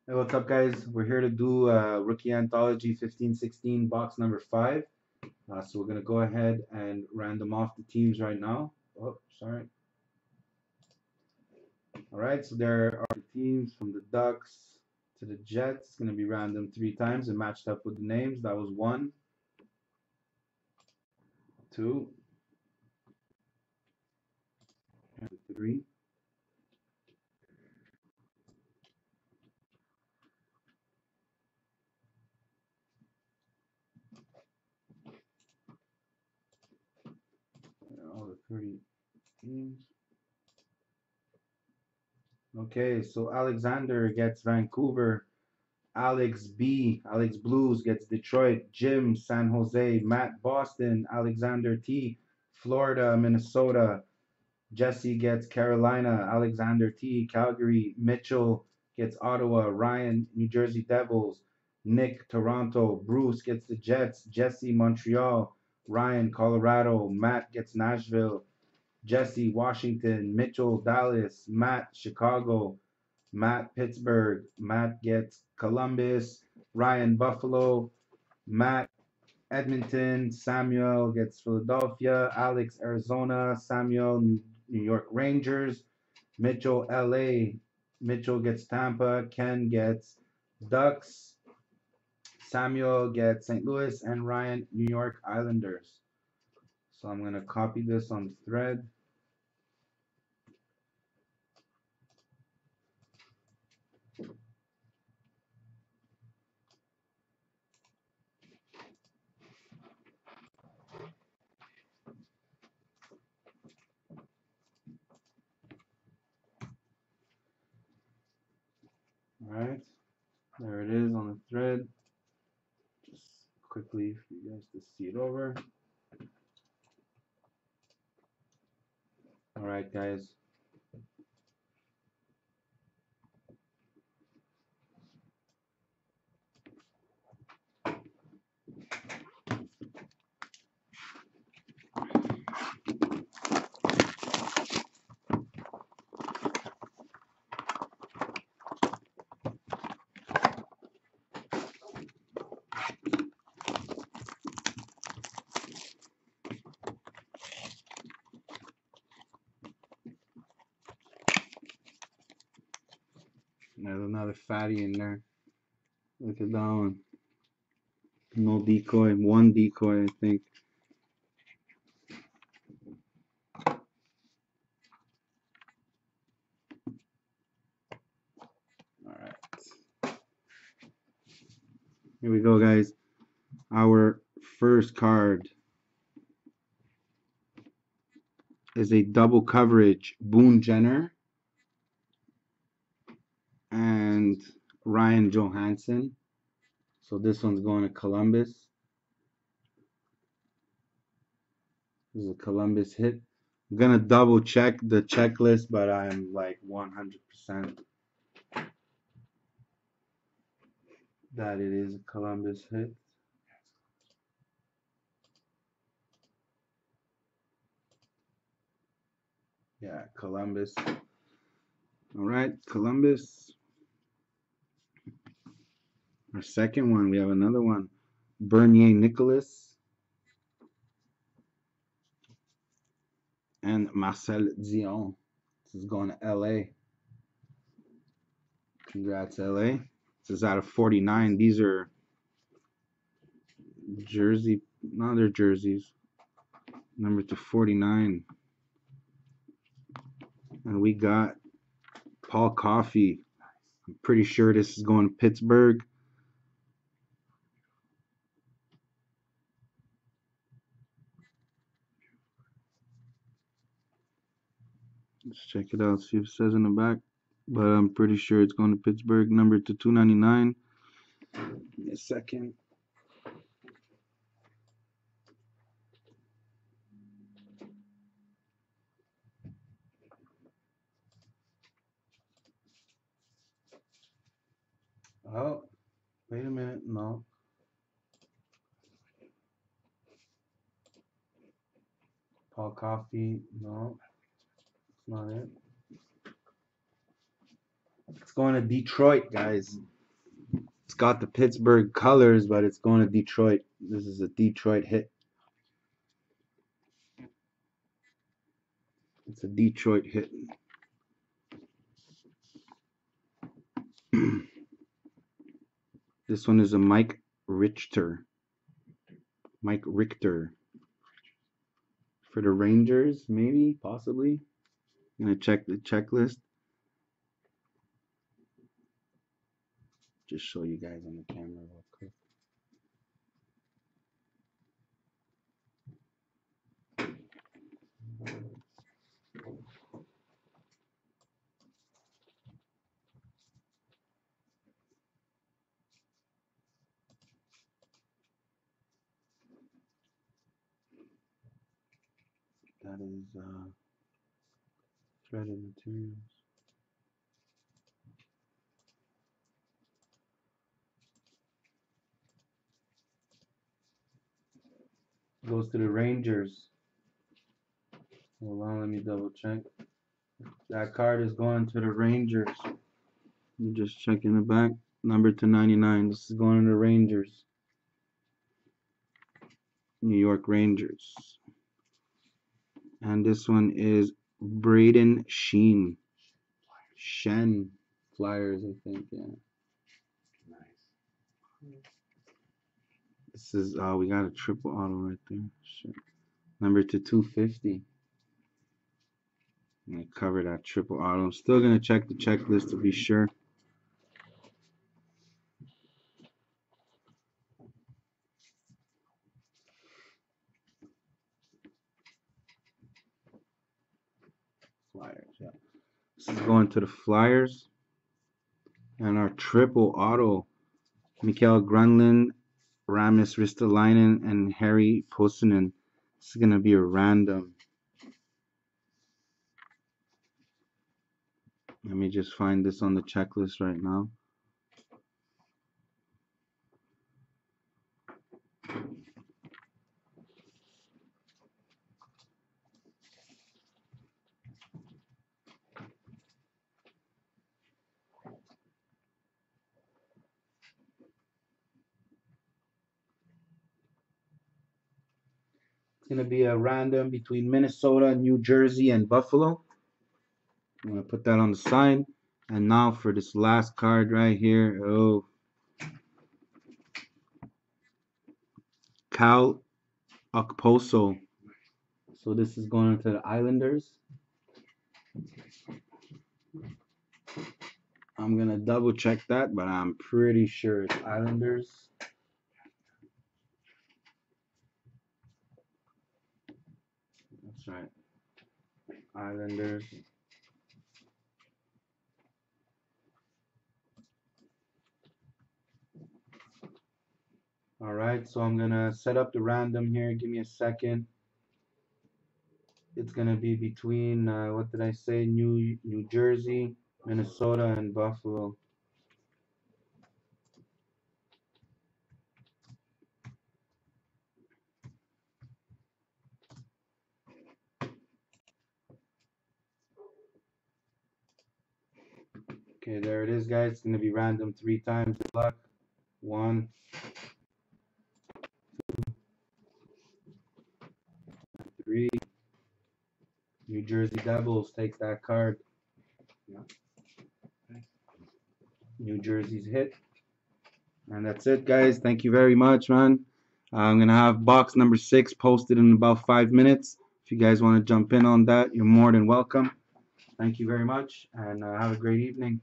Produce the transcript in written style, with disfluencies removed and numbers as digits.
Hey, what's up, guys? We're here to do Rookie Anthology 15-16 box number 5. So we're going to go ahead and random off the teams right now. Oh, sorry. All right, so there are the teams from the Ducks to the Jets. It's going to be random 3 times and matched up with the names. That was 1, 2, and 3. All the 30 teams. Okay, so Alexander gets Vancouver. Alex Blues gets Detroit. Jim, San Jose. Matt, Boston. Alexander T, Florida, Minnesota. Jesse gets Carolina. Alexander T, Calgary. Mitchell gets Ottawa. Ryan, New Jersey Devils. Nick, Toronto. Bruce gets the Jets. Jesse, Montreal. Ryan, Colorado. Matt gets Nashville. Jesse, Washington. Mitchell, Dallas. Matt, Chicago. Matt, Pittsburgh. Matt gets Columbus. Ryan, Buffalo. Matt, Edmonton. Samuel gets Philadelphia. Alex, Arizona. Samuel, New York Rangers. Mitchell, LA. Mitchell gets Tampa. Ken gets Ducks. Samuel gets St. Louis. And Ryan, New York Islanders. So I'm going to copy this on the thread. All right. There it is on the thread. Just quickly for you guys to see it over. All right, guys. There's another fatty in there. Look at that one. No decoy. One decoy, I think. All right. Here we go, guys. Our first card is a double coverage Boone Jenner and Ryan Johansson. So this one's going to Columbus. This is a Columbus hit. I'm gonna double check the checklist, but I'm like 100% that it is a Columbus hit. Yeah, Columbus. All right, Columbus. Our second one, we have another one. Bernier Nicholas and Marcel Dion. This is going to LA. Congrats, LA. This is out of 49. These are jersey, no, they're jerseys. Number to 49. And we got Paul Coffey. I'm pretty sure this is going to Pittsburgh. Let's check it out, see if it says in the back. But I'm pretty sure it's going to Pittsburgh. Number to 299. Give me a second. Oh, wait a minute. No. Paul Coffey. No, it's not it. It's going to Detroit, guys. It's got the Pittsburgh colors, but it's going to Detroit. This is a Detroit hit. It's a Detroit hit. This one is a Mike Richter. Mike Richter. For the Rangers, maybe, possibly. I'm going to check the checklist. Just show you guys on the camera real quick. That is threaded materials. Goes to the Rangers. Hold on, let me double check. That card is going to the Rangers. You just check in the back. Number to 99. This is going to the Rangers. New York Rangers. And this one is Braden Sheen. Shen Flyers, I think, yeah. Nice. This is we got a triple auto right there. Shit. Number to 250. I'm gonna cover that triple auto. I'm still gonna check the checklist to be sure. Flyers, yeah. This is going to the Flyers. And our triple auto, Mikael Granlund, Rasmus Ristolainen, and Harry Pussinen. This is gonna be a random. Let me just find this on the checklist right now. It's going to be a random between Minnesota, New Jersey, and Buffalo. I'm going to put that on the side. And now for this last card right here. Oh. Cal Okposo. So this is going to the Islanders. I'm going to double check that, but I'm pretty sure it's Islanders. That's right. Islanders. Alright, so I'm gonna set up the random here. Give me a second. It's gonna be between what did I say? New Jersey, Minnesota, and Buffalo. Okay, there it is, guys. It's gonna be random 3 times. Good luck. 1, 2, 3. New Jersey Devils take that card. Yeah. New Jersey's hit. And that's it, guys. Thank you very much, man. I'm going to have box number 6 posted in about 5 minutes. If you guys want to jump in on that, you're more than welcome. Thank you very much, and have a great evening.